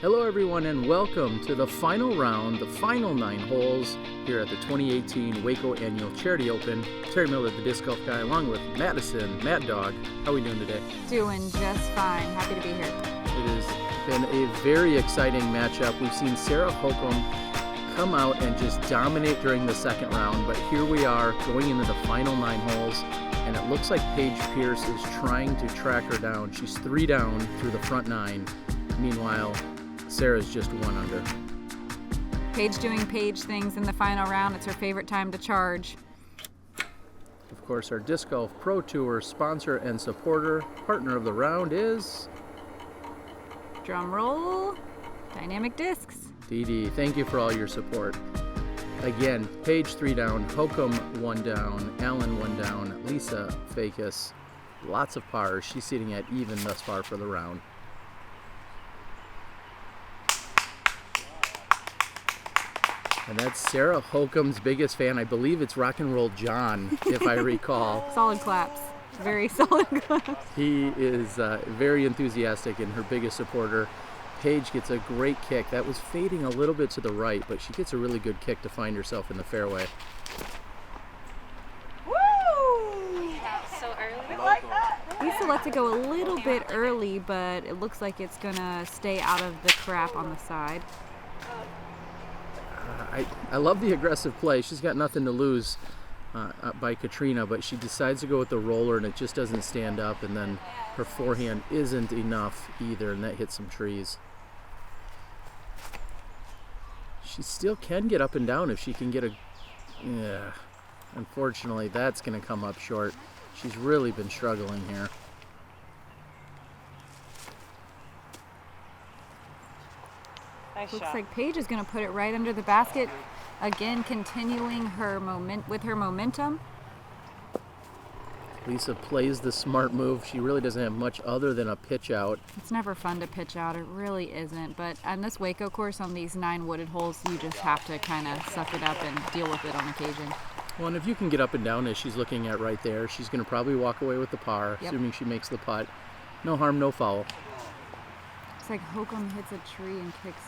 Hello everyone and welcome to the final round, the final 9 holes here at the 2018 Waco Annual Charity Open. Terry Miller, the disc golf guy, along with Madison, Mad Dog. How are we doing today? Doing just fine. Happy to be here. It has been a very exciting matchup. We've seen Sarah Hokom come out and just dominate during the second round, but here we are going into the final 9 holes, and it looks like Paige Pierce is trying to track her down. She's 3 down through the front 9. Meanwhile, Sarah's just 1 under. Paige doing Paige things in the final round. It's her favorite time to charge. Of course, our Disc Golf Pro Tour sponsor and supporter, partner of the round is... Drum roll, Dynamic Discs. DD, thank you for all your support. Again, Paige 3 down, Hokom 1 down, Allen 1 down, Lisa Fajkus, lots of pars. She's sitting at even thus far for the round. And that's Sarah Hokom's biggest fan. I believe it's Rock and Roll John, if I recall. Solid claps. Very solid claps. He is very enthusiastic and her biggest supporter. Paige gets a great kick. That was fading a little bit to the right, but she gets a really good kick to find herself in the fairway. Woo! So early. Like that. Lisa lets it go a little bit early, but it looks like it's gonna stay out of the crap on the side. I love the aggressive play. She's got nothing to lose by Catrina, but she decides to go with the roller and it just doesn't stand up, and then her forehand isn't enough either, and that hits some trees. She still can get up and down if she can get a... Yeah, unfortunately, that's going to come up short. She's really been struggling here. Nice Looks shot. like Paige is going to put it right under the basket. Again, continuing her momentum. Lisa plays the smart move. She really doesn't have much other than a pitch out. It's never fun to pitch out. It really isn't. But on this Waco course, on these 9 wooded holes, you just have to kind of suck it up and deal with it on occasion. Well, and if you can get up and down as she's looking at right there, she's going to probably walk away with the par, Yep. assuming she makes the putt. No harm, no foul. It's like Hokom hits a tree and kicks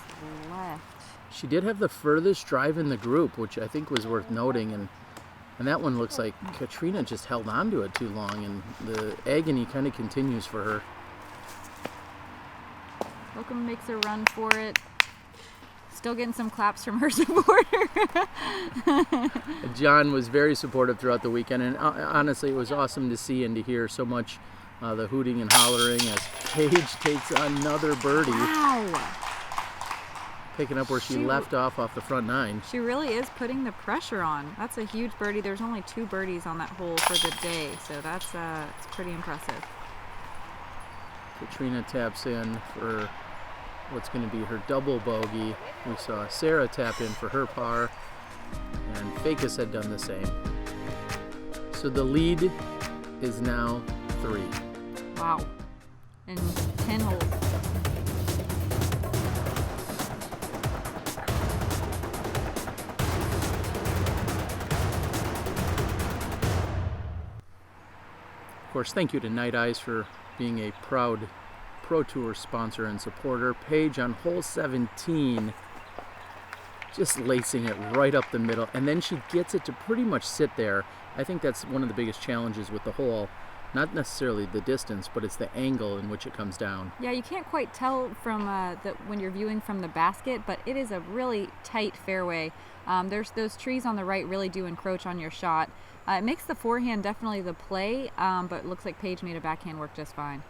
left. She did have the furthest drive in the group, which I think was worth noting, and that one looks like Catrina just held on to it too long, and the agony kind of continues for her. Hokom makes a run for it. Still getting some claps from her supporter. John was very supportive throughout the weekend, and honestly, it was awesome to see and to hear so much the hooting and hollering as Paige takes another birdie. Wow. Picking up where she left off the front 9. She really is putting the pressure on. That's a huge birdie. There's only 2 birdies on that hole for the day, so that's it's pretty impressive. Catrina taps in for what's going to be her double bogey. We saw Sarah tap in for her par, and Fajkus had done the same. So the lead is now 3. Wow. And 10 holes. Of course, thank you to Night Eyes for being a proud Pro Tour sponsor and supporter. Paige on hole 17, just lacing it right up the middle, and then she gets it to pretty much sit there. I think that's one of the biggest challenges with the hole. Not necessarily the distance, but it's the angle in which it comes down. Yeah, you can't quite tell from when you're viewing from the basket, but it is a really tight fairway. There's those trees on the right really do encroach on your shot. It makes the forehand definitely the play, but it looks like Paige made a backhand work just fine.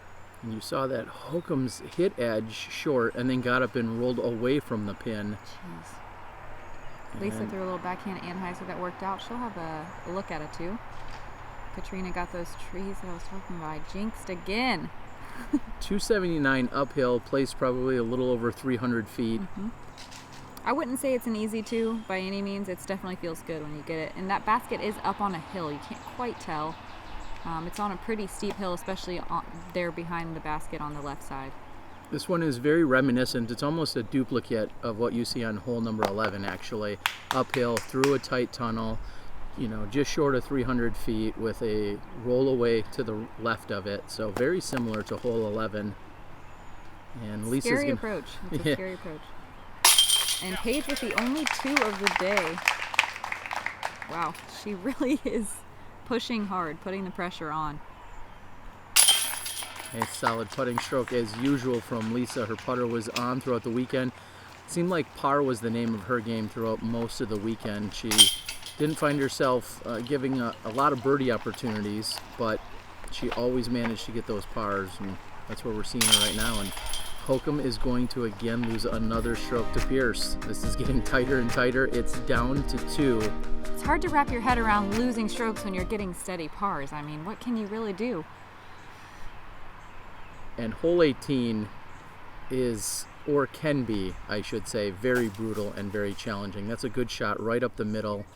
And you saw that Hokom's hit edge short and then got up and rolled away from the pin. Jeez. Lisa threw a little backhand and Heiser that worked out. She'll have a look at it too. Katrina got those trees that I was talking about. I jinxed again. 279 uphill, placed probably a little over 300 feet. Mm-hmm. I wouldn't say it's an easy 2 by any means. It definitely feels good when you get it. And that basket is up on a hill. You can't quite tell. It's on a pretty steep hill, especially there behind the basket on the left side. This one is very reminiscent. It's almost a duplicate of what you see on hole number 11, actually. Uphill, through a tight tunnel, just short of 300 feet with a roll away to the left of it. So very similar to hole 11. And Lisa's Scary gonna, approach. It's a Yeah. scary approach. And Paige with the only 2 of the day. Wow, she really is pushing hard, putting the pressure on. a solid putting stroke as usual from Lisa. Her putter was on throughout the weekend. Seemed like par was the name of her game throughout most of the weekend. She didn't find herself giving a lot of birdie opportunities, but she always managed to get those pars, and that's where we're seeing her right now. And Hokom is going to again lose another stroke to Pierce. This is getting tighter and tighter. It's down to 2. It's hard to wrap your head around losing strokes when you're getting steady pars. I mean, what can you really do? And hole 18 is, or can be, I should say, very brutal and very challenging. That's a good shot right up the middle.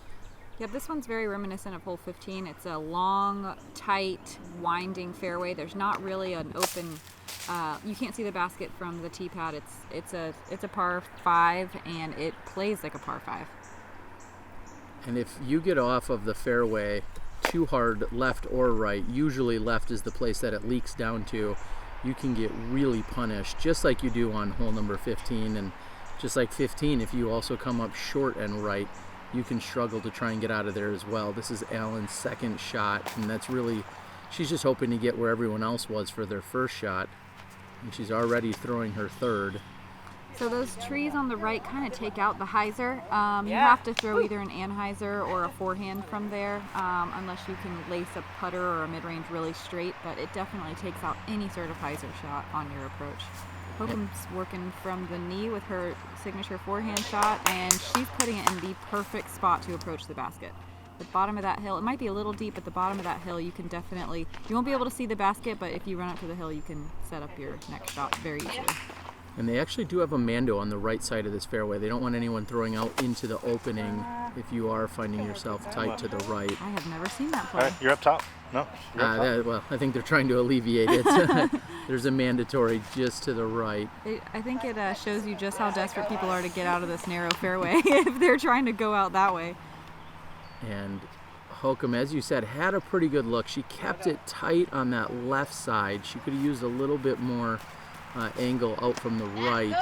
Yeah, this one's very reminiscent of hole 15. It's a long, tight, winding fairway. There's not really an open. You can't see the basket from the tee pad. It's a par 5, and it plays like a par 5. And if you get off of the fairway too hard, left or right, usually left is the place that it leaks down to, you can get really punished, just like you do on hole number 15. And just like 15, if you also come up short and right, you can struggle to try and get out of there as well. This is Allen's second shot, and that's really, she's just hoping to get where everyone else was for their first shot, and she's already throwing her third. So those trees on the right kind of take out the hyzer. You have to throw either an anhyzer or a forehand from there, unless you can lace a putter or a mid-range really straight, but it definitely takes out any sort of hyzer shot on your approach. Hokom's working from the knee with her signature forehand shot, and she's putting it in the perfect spot to approach the basket. The bottom of that hill, it might be a little deep, but the bottom of that hill, you can definitely, you won't be able to see the basket, but if you run up to the hill, you can set up your next shot very easily. And they actually do have a Mando on the right side of this fairway. They don't want anyone throwing out into the opening if you are finding yourself tight to the right. I have never seen that All play. right, you're up top. No, you're up top. Well, I think they're trying to alleviate it. There's a mandatory just to the right. I think it shows you just how desperate people are to get out of this narrow fairway if they're trying to go out that way. And Hokom, as you said, had a pretty good look. She kept it tight on that left side. She could have used a little bit more angle out from the right,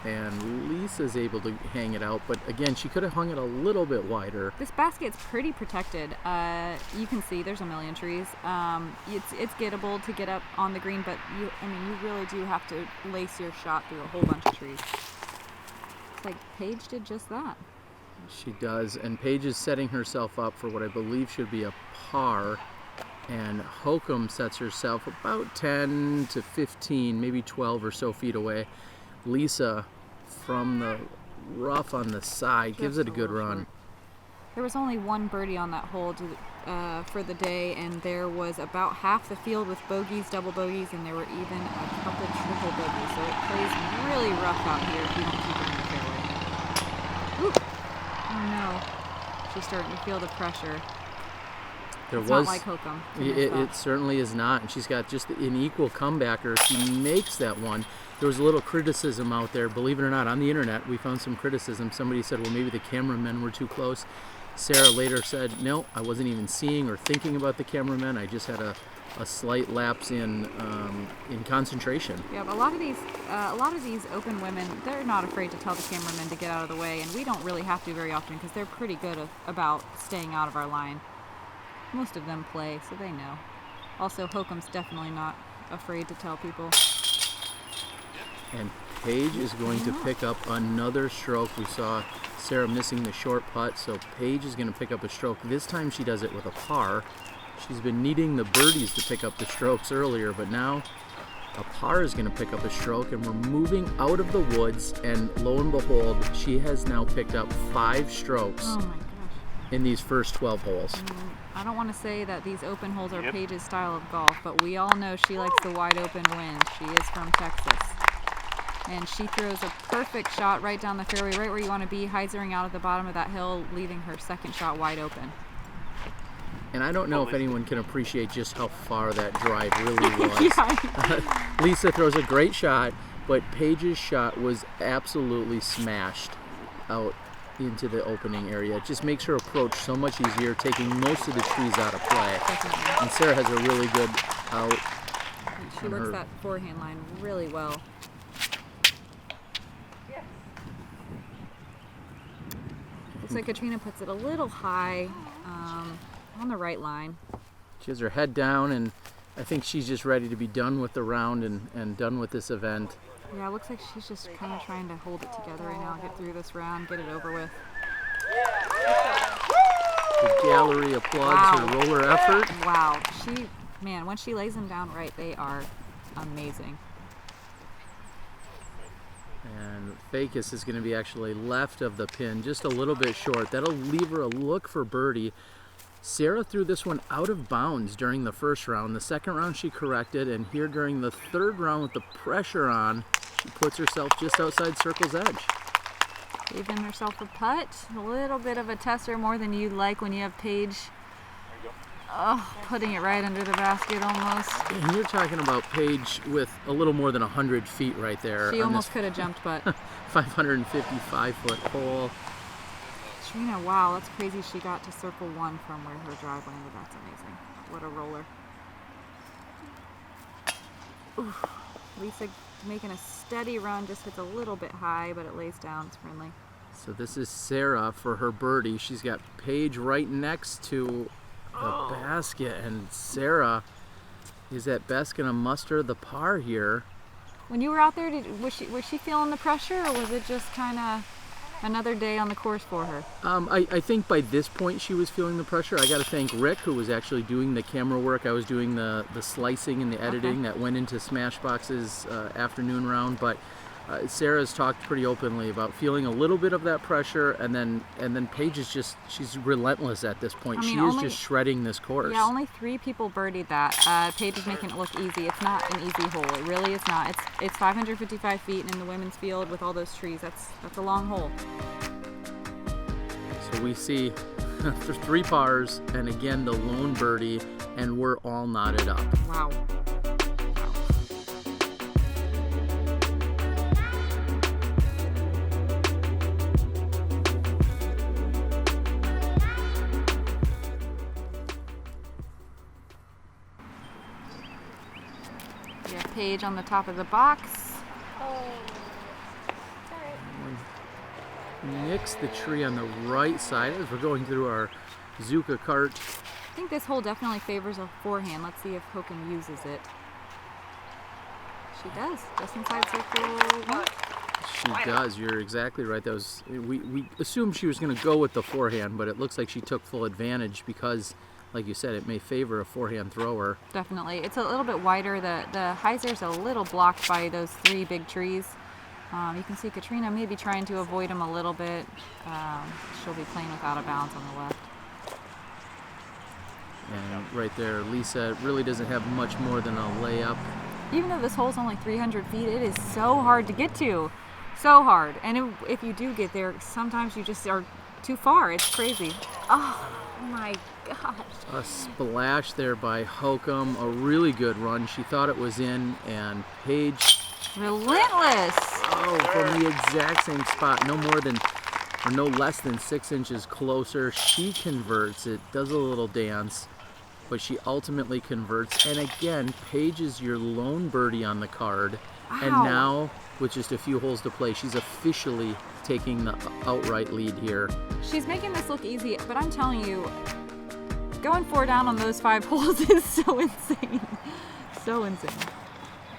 and Lisa's able to hang it out, but again, she could have hung it a little bit wider. This basket's pretty protected. You can see there's a million trees. It's gettable to get up on the green, but you really do have to lace your shot through a whole bunch of trees. It's like Paige did just that. She does, and Paige is setting herself up for what I believe should be a par, and Hokom sets herself about 10 to 15, maybe 12 or so feet away. Lisa, from the rough on the side, gives it a good run. There was only one birdie on that hole for the day, and there was about half the field with bogeys, double bogeys, and there were even a couple triple bogeys. So it plays really rough out here if you don't keep it in the fairway. Ooh. Oh no, she's starting to feel the pressure. There It's was, not like Hokom. it certainly is not, and she's got just an equal comebacker. She makes that one. There was a little criticism out there, believe it or not, on the internet. We found some criticism. Somebody said, well, maybe the cameramen were too close. Sarah later said, no, I wasn't even seeing or thinking about the cameramen. I just had a slight lapse in concentration. Yeah, but a lot of these open women, they're not afraid to tell the cameramen to get out of the way, and we don't really have to very often because they're pretty good about staying out of our line. Most of them play, so they know. Also, Hokom's definitely not afraid to tell people. And Paige is going to pick up another stroke. We saw Sarah missing the short putt, so Paige is going to pick up a stroke. This time she does it with a par. She's been needing the birdies to pick up the strokes earlier, but now a par is going to pick up a stroke, and we're moving out of the woods, and lo and behold, she has now picked up 5 strokes Oh my gosh. in these first 12 holes. I don't want to say that these open holes are Yep. Paige's style of golf, but we all know she likes the wide open wind. She is from Texas. And she throws a perfect shot right down the fairway, right where you want to be, hyzering out at the bottom of that hill, leaving her second shot wide open. And I don't know if anyone can appreciate just how far that drive really was. Yeah. Lisa throws a great shot, but Paige's shot was absolutely smashed out into the opening area. It just makes her approach so much easier, taking most of the trees out of play. Definitely. And Sarah has a really good out. She on works her. that forehand line really well. Looks like Catrina puts it a little high on the right line. She has her head down, and I think she's just ready to be done with the round and done with this event. Yeah, it looks like she's just kind of trying to hold it together right now, get through this round, get it over with. The gallery applauds her roller effort. Wow. Man, when she lays them down right, they are amazing. And Fajkus is going to be actually left of the pin, just a little bit short. That'll leave her a look for birdie. Sarah threw this one out of bounds during the first round. The second round she corrected, and here during the third round with the pressure on, she puts herself just outside circle's edge. Giving herself a putt. A little bit of a tester, more than you'd like when you have Paige. Oh, putting it right under the basket almost. And you're talking about Paige with a little more than 100 feet right there. She almost could have jumped, but 555-foot hole. Catrina, wow, that's crazy. She got to circle one from where her drive landed. That's amazing. What a roller. Ooh, Lisa making a steady run, just hits a little bit high, but it lays down. It's friendly. So this is Sarah for her birdie. She's got Paige right next to the basket, and Sarah is at best going to muster the par here. When you were out there, was she feeling the pressure, or was it just kind of another day on the course for her? I think by this point she was feeling the pressure. I got to thank Rick, who was actually doing the camera work. I was doing the slicing and the editing that went into Smashbox's afternoon round. But Sarah's talked pretty openly about feeling a little bit of that pressure, and then Paige is she's relentless at this point. She is just shredding this course. Yeah, only 3 people birdied that. Paige is making it look easy. It's not an easy hole. It really is not. It's 555 feet, and in the women's field with all those trees, that's a long hole. So we see 3 pars, and again the lone birdie, and we're all knotted up. Wow. Paige on the top of the box. Nicks the tree on the right side as we're going through our Zuka cart. I think this hole definitely favors a forehand. Let's see if Hokom uses it. She does, just inside circle 1. She does. You're exactly right. That was we assumed she was going to go with the forehand, but it looks like she took full advantage because, like you said, it may favor a forehand thrower. Definitely. It's a little bit wider. The hyzer's a little blocked by those 3 big trees. You can see Catrina maybe trying to avoid them a little bit. She'll be playing without a bounce on the left. And right there, Lisa really doesn't have much more than a layup. Even though this hole's only 300 feet, it is so hard to get to. So hard. And if you do get there, sometimes you just are too far. It's crazy. Oh my gosh. A splash there by Hokom. A really good run. She thought it was in, and Paige, relentless. Oh, from the exact same spot. No less than 6 inches closer. She converts. It does a little dance, but she ultimately converts. And again, Paige is your lone birdie on the card. Wow. And now, with just a few holes to play, she's officially taking the outright lead here. She's making this look easy, but I'm telling you, going 4 down on those 5 holes is so insane. So insane.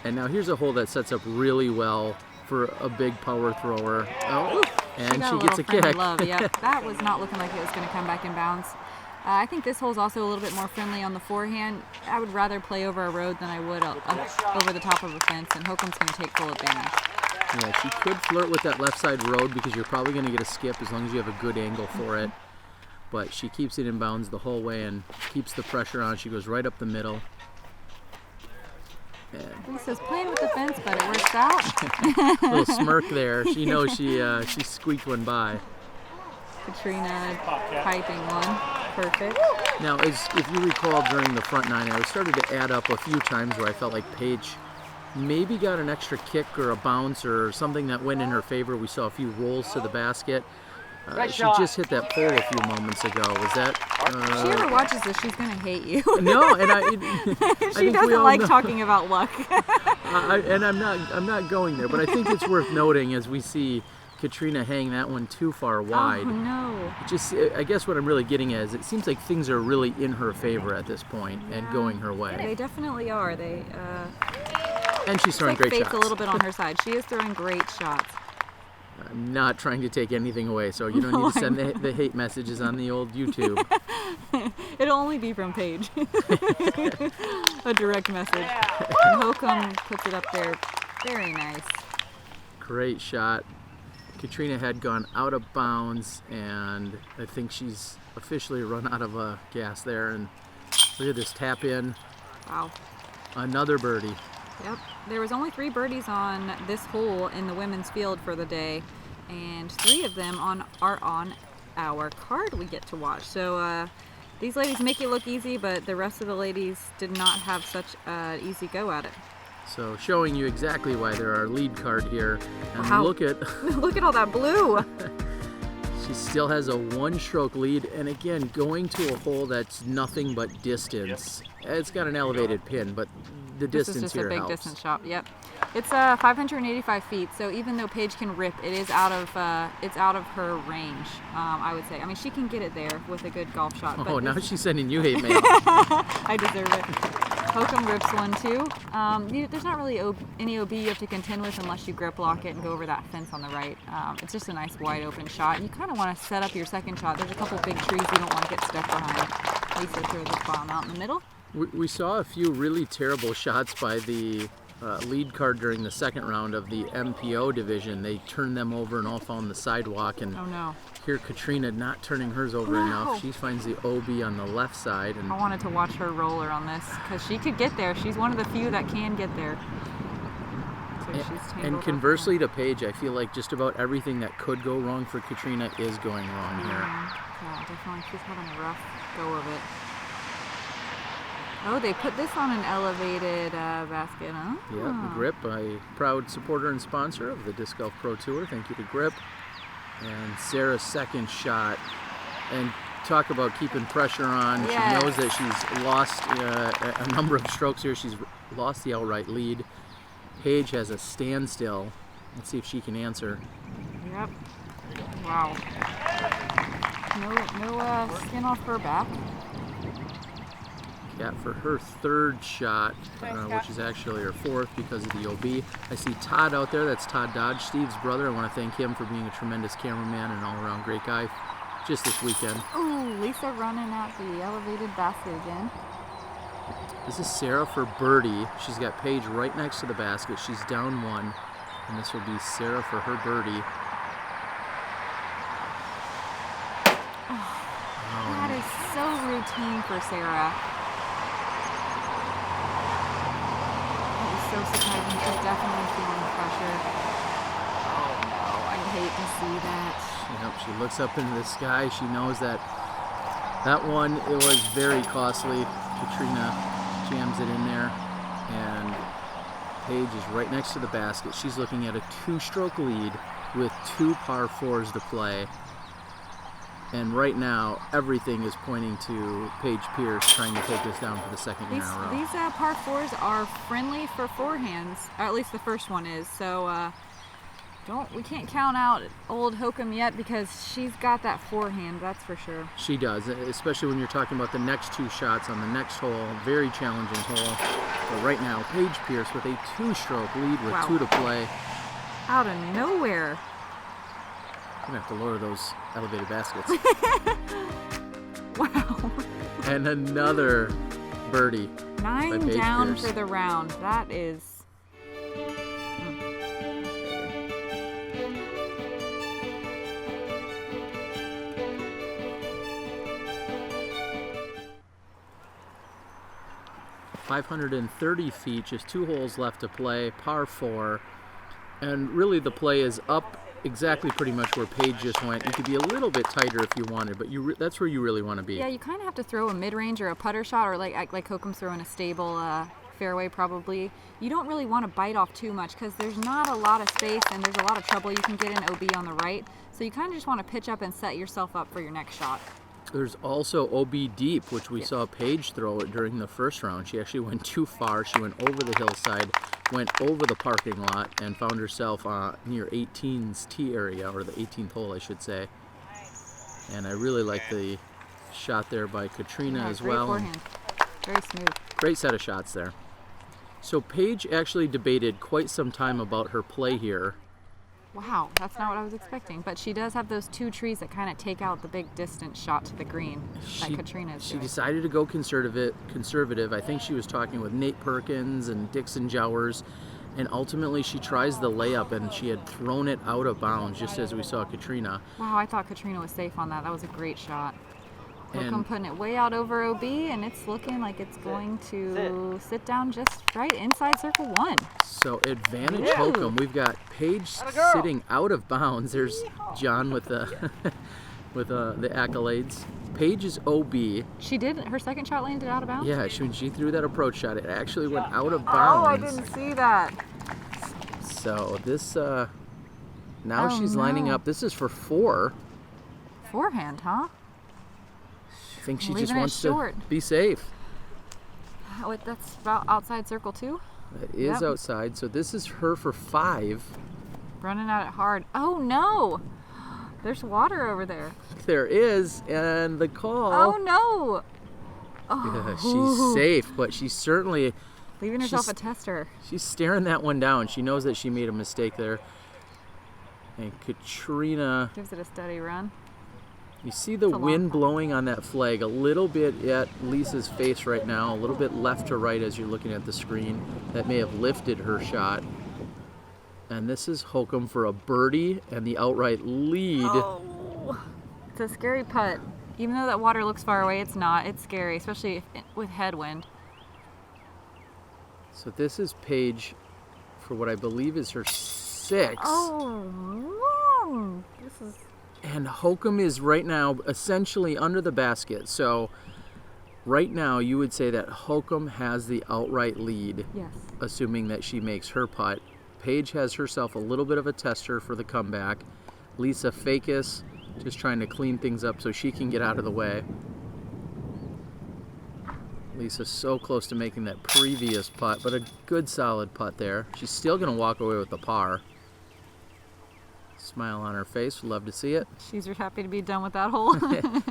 And now here's a hole that sets up really well for a big power thrower. Oh, and she gets a kick. Love. Yep. That was not looking like it was going to come back in bounds. I think this hole's also a little bit more friendly on the forehand. I would rather play over a road than I would over the top of a fence, and Hokom's going to take full advantage. Yeah, she could flirt with that left side road because you're probably going to get a skip as long as you have a good angle for it. But she keeps it in bounds the whole way and keeps the pressure on. She goes right up the middle. Lisa's playing with the fence, but it works out. A little smirk there. She knows she squeaked one by. Catrina piping one. Perfect. Now, if you recall during the front 9, I started to add up a few times where I felt like Paige maybe got an extra kick or a bounce or something that went in her favor. We saw a few rolls to the basket. She just hit that pole a few moments ago. Was that? If she ever watches this, she's gonna hate you. No, and she doesn't like talking about luck. And I'm not going there, but I think it's worth noting as we see Catrina hang that one too far wide. Oh no. I guess what I'm really getting at is it seems like things are really in her favor at this point and going her way. They definitely are. And she's throwing like great fate's shots. a little bit on her side. She is throwing great shots. I'm not trying to take anything away, so you don't need to send the hate messages on the old YouTube. It'll only be from Paige. A direct message. And Hokom puts it up there. Very nice. Great shot. Catrina had gone out of bounds, and I think she's officially run out of gas there. And look at this tap in. Wow. Another birdie. Yep. There was only 3 birdies on this hole in the women's field for the day, and 3 of them are on our card we get to watch. So these ladies make it look easy, but the rest of the ladies did not have such an easy go at it. So showing you exactly why they're our lead card here. And Wow. look at Look at all that blue. she still has a 1-stroke lead, and again going to a hole that's nothing but distance. It's got an elevated pin, but the This distance is just here a big helps. distance shot. Yep. It's 585 feet, so even though Paige can rip, it is out of her range. I would say. I mean, she can get it there with a good golf shot. Oh, but now this- she's sending you hate mail. I deserve it. Hokom rips one too. There's not really any OB you have to contend with unless you grip lock it and go over that fence on the right. It's just a nice wide open shot. You kind of want to set up your second shot. There's a couple big trees you don't want to get stuck behind. Lisa throws the bomb out in the middle. We saw a few really terrible shots by the lead card during the second round of the MPO division. They turned them over and all fell on the sidewalk. And Oh no. here Catrina not turning hers over No. enough. She finds the OB on the left side. And I wanted to watch her roller on this because she could get there. She's one of the few that can get there. So she's tangled and up conversely to Paige, I feel like just about everything that could go wrong for Catrina is going wrong there. here. Yeah, definitely. She's having a rough go of it. Oh, they put this on an elevated basket, huh? Yeah, Grip, a proud supporter and sponsor of the Disc Golf Pro Tour. Thank you to Grip. And Sarah's second shot. And talk about keeping pressure on. Yes. She knows that she's lost a number of strokes here. She's lost the outright lead. Paige has a standstill. Let's see if she can answer. Yep. Wow. No skin off her back. Cat for her third shot, which is actually her fourth because of the OB. I see Todd out there. That's Todd Dodge, Steve's brother. I want to thank him for being a tremendous cameraman and all-around great guy just this weekend. Ooh, Lisa running at the elevated basket again. This is Sarah for birdie. She's got Paige right next to the basket. She's down 1, and this will be Sarah for her birdie. That is so routine for Sarah. That is so surprising. She's definitely feeling pressure. Oh no, I hate to see that. Yep, she looks up into the sky. She knows that one, it was very costly. Catrina jams it in there, and Paige is right next to the basket. She's looking at a 2-stroke lead with 2 par 4s to play. And right now, everything is pointing to Paige Pierce trying to take this down for the second year in a row. These par 4s are friendly for forehands, or at least the first one is. So we can't count out old Hokom yet because she's got that forehand, that's for sure. She does, especially when you're talking about the next 2 shots on the next hole. Very challenging hole. But right now, Paige Pierce with a 2-stroke lead with 2 to play. Out of nowhere. I'm gonna have to lower those elevated baskets. Wow. And another birdie. 9 Paige down Pierce. for the round. That is. 530 feet, just 2 holes left to play, par 4. And really the play is up exactly pretty much where Paige just went. You could be a little bit tighter if you wanted, but that's where you really want to be. Yeah, you kind of have to throw a mid-range or a putter shot, or like Hokom's throwing a stable fairway probably. You don't really want to bite off too much because there's not a lot of space and there's a lot of trouble. You can get an OB on the right. So you kind of just want to pitch up and set yourself up for your next shot. There's also OB deep, which we saw Paige throw it during the first round. She actually went too far. She went over the hillside, went over the parking lot, and found herself near 18's tee area, or the 18th hole, I should say. And I really like the shot there by Catrina as well. Great forehand. Very smooth. Great set of shots there. So Paige actually debated quite some time about her play here. Wow, that's not what I was expecting. But she does have those two trees that kind of take out the big distance shot to the green that Catrina is She doing. decided to go conservative. I think she was talking with Nate Perkins and Dixon Jowers, and ultimately she tries the layup, and she had thrown it out of bounds, just as we saw Catrina. Wow, I thought Catrina was safe on that. That was a great shot. Hokom And putting it way out over OB, and it's looking like it's going to sit down just right inside circle 1. so advantage Hokom. We've got Paige sitting out of bounds. There's John with the with the accolades. Paige is OB. She did. Her second shot landed out of bounds? Yeah, when she threw that approach shot, it actually went out of Oh, I bounds. didn't see that. So this now Oh, she's lining no. up. This is for 4. Forehand, huh? I think she just Leaving it wants short. to be safe. Wait, that's about outside circle 2? That is Yep. outside. So this is her for 5. Running at it hard. Oh, no. There's water over there. There is, and the call. Oh, no. Yeah, Oh. she's safe, but she's certainly Leaving herself she's- a tester. she's staring that one down. She knows that she made a mistake there. And Catrina, Gives it a steady run. you see the It's a long wind putt. blowing on that flag a little bit at Lisa's face right now, a little bit left to right as you're looking at the screen. That may have lifted her shot. And this is Hokom for a birdie and the outright lead. Oh. It's a scary putt. Even though that water looks far away, it's not. It's scary, especially with headwind. So this is Paige for what I believe is her 6. Oh, this is... And Hokom is right now essentially under the basket. So right now you would say that Hokom has the outright lead, Yes. assuming that she makes her putt. Paige has herself a little bit of a tester for the comeback. Lisa Fajkus just trying to clean things up so she can get out of the way. Lisa's so close to making that previous putt, but a good solid putt there. She's still going to walk away with the par. Smile on her face, love to see it. She's happy to be done with that hole.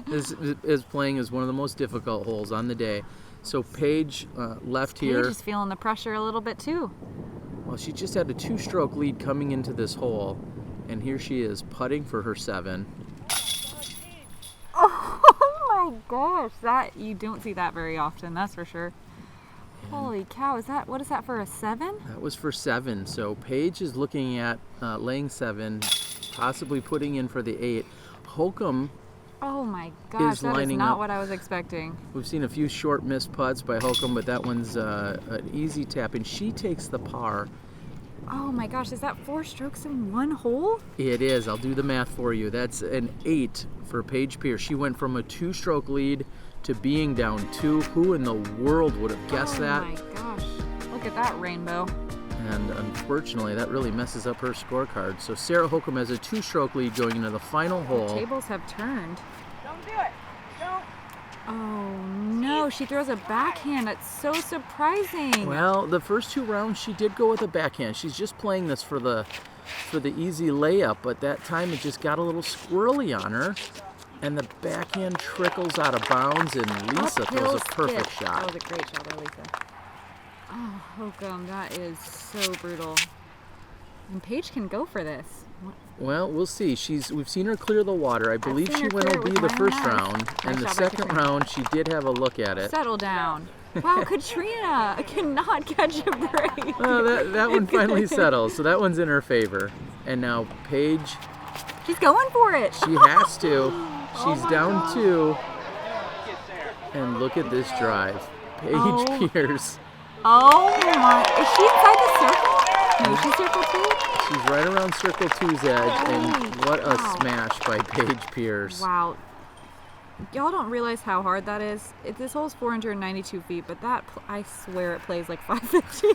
This is playing is one of the most difficult holes on the day. So Paige left here. Paige is feeling the pressure a little bit too. Well, she just had a 2-stroke lead coming into this hole, and here she is putting for her 7. Oh my gosh, that you don't see that very often, that's for sure. Holy cow, what is that for a 7? That was for 7. So Paige is looking at laying 7, possibly putting in for the 8. Hokom, Oh my gosh, that is lining not up. what I was expecting. we've seen a few short missed putts by Hokom, but that one's an easy tap, and she takes the par. Oh my gosh, is that 4 strokes in one hole? It is. I'll do the math for you. That's an 8 for Paige Pierce. She went from a 2-stroke lead to being down 2. Who in the world would have guessed that? Oh my gosh, look at that rainbow. And unfortunately, that really messes up her scorecard. So Sarah Hokom has a 2-stroke lead going into the final hole. Tables have turned. Don't do it. Don't. Oh no, she throws a backhand. That's so surprising. Well, the first 2 rounds she did go with a backhand. She's just playing this for the easy layup, but that time it just got a little squirrely on her, and the backhand trickles out of bounds, and Lisa Uphill throws a perfect skip. shot. That was a great shot by Lisa. Oh, Hokom, that is so brutal. And Paige can go for this. Well, we'll see. We've seen her clear the water. I believe seen she her went clear it OB with the my first eyes. round, Nice and the shot by second Katrina. round she did have a look at it. Settle down. Wow, Catrina cannot catch a break. Oh, that one finally settles, so that one's in her favor. And now Paige, She's going for it. she has to. She's my down God. 2. And look at this drive. Paige Oh. Pierce. Oh my, is she inside the circle? No, she's circle 2? She's right around Circle 2's edge, and Holy what a cow. smash by Paige Pierce. Wow. Y'all don't realize how hard that is. This hole's 492 feet, but I swear it plays like 550.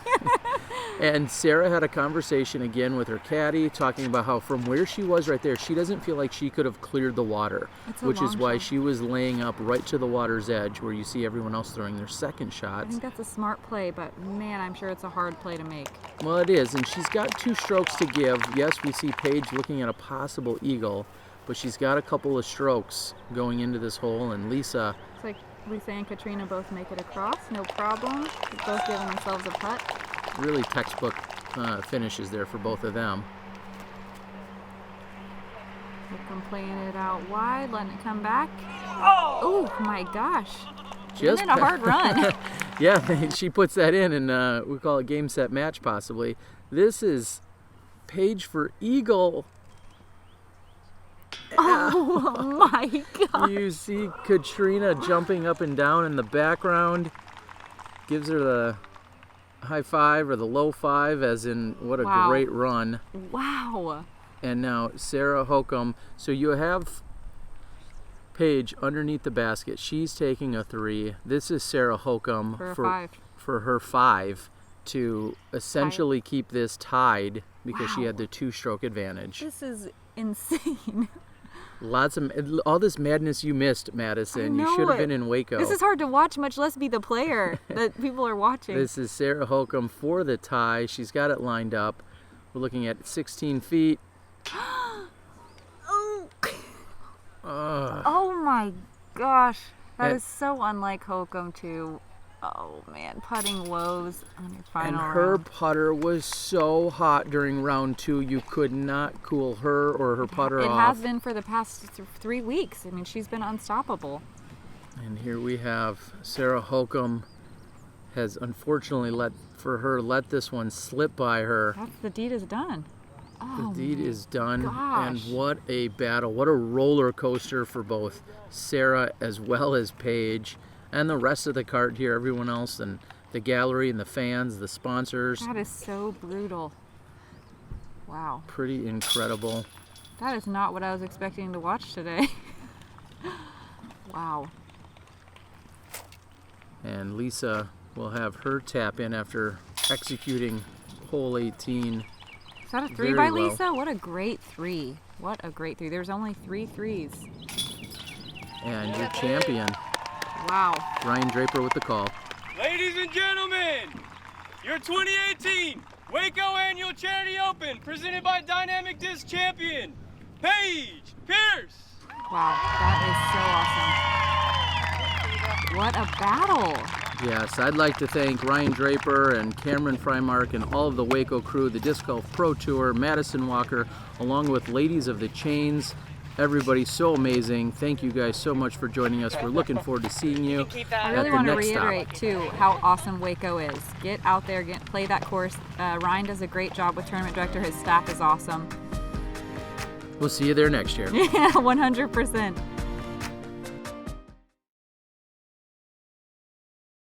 And Sarah had a conversation again with her caddy, talking about how from where she was right there, she doesn't feel like she could have cleared the water, which is why she was laying up right to the water's edge where you see everyone else throwing their second shots. I think that's a smart play, but man, I'm sure it's a hard play to make. Well, it is, and she's got 2 strokes to give. Yes, we see Paige looking at a possible eagle, but she's got a couple of strokes going into this hole, and Lisa... It's like Lisa and Catrina both make it across, no problem. They're both giving themselves a putt. Really textbook finishes there for both of them. Hokom playing it out wide, letting it come back. Oh my gosh. Just in a hard run. Yeah, she puts that in, and we call it game, set, match possibly. This is Paige for eagle. Oh my God. You see Catrina jumping up and down in the background. Gives her the high five or the low five, as in what a great run. Wow. And now Sarah Hokom. So you have Paige underneath the basket. She's taking a 3. This is Sarah Hokom for her 5 to essentially keep this tied because she had the 2-stroke advantage. This is insane. Lots of all this madness you missed, Madison. You should have been in Waco. This is hard to watch, much less be the player that people are watching. This is Sarah Hokom for the tie. She's got it lined up. We're looking at 16 feet. Oh my gosh. That is so unlike Hokom too. Oh man, putting woes on your final round. And her putter was so hot during round 2, you could not cool her or her putter off. It has been for the past 3 weeks. I mean, she's been unstoppable. And here we have Sarah Hokom has unfortunately let this one slip by her. The deed is done. Oh, the deed is done. Gosh. And what a battle. What a roller coaster for both Sarah as well as Paige. And the rest of the card here, everyone else, and the gallery and the fans, the sponsors. That is so brutal. Wow. Pretty incredible. That is not what I was expecting to watch today. Wow. And Lisa will have her tap in after executing hole 18. Is that a 3 by Lisa? What a great 3. What a great 3. There's only 3 threes. And your champion. Wow. Ryan Draper with the call. Ladies and gentlemen, your 2018 Waco Annual Charity Open, presented by Dynamic Disc Champion, Paige Pierce. Wow, that is so awesome. What a battle. Yes, I'd like to thank Ryan Draper and Cameron Frymark and all of the Waco crew, the Disc Golf Pro Tour, Madison Walker, along with Ladies of the Chains. Everybody so amazing. Thank you guys so much for joining us. We're looking forward to seeing you I really want to reiterate too how awesome Waco is. Get out there, play that course. Ryan does a great job with tournament director. His staff is awesome. We'll see you there next year. Yeah, 100%.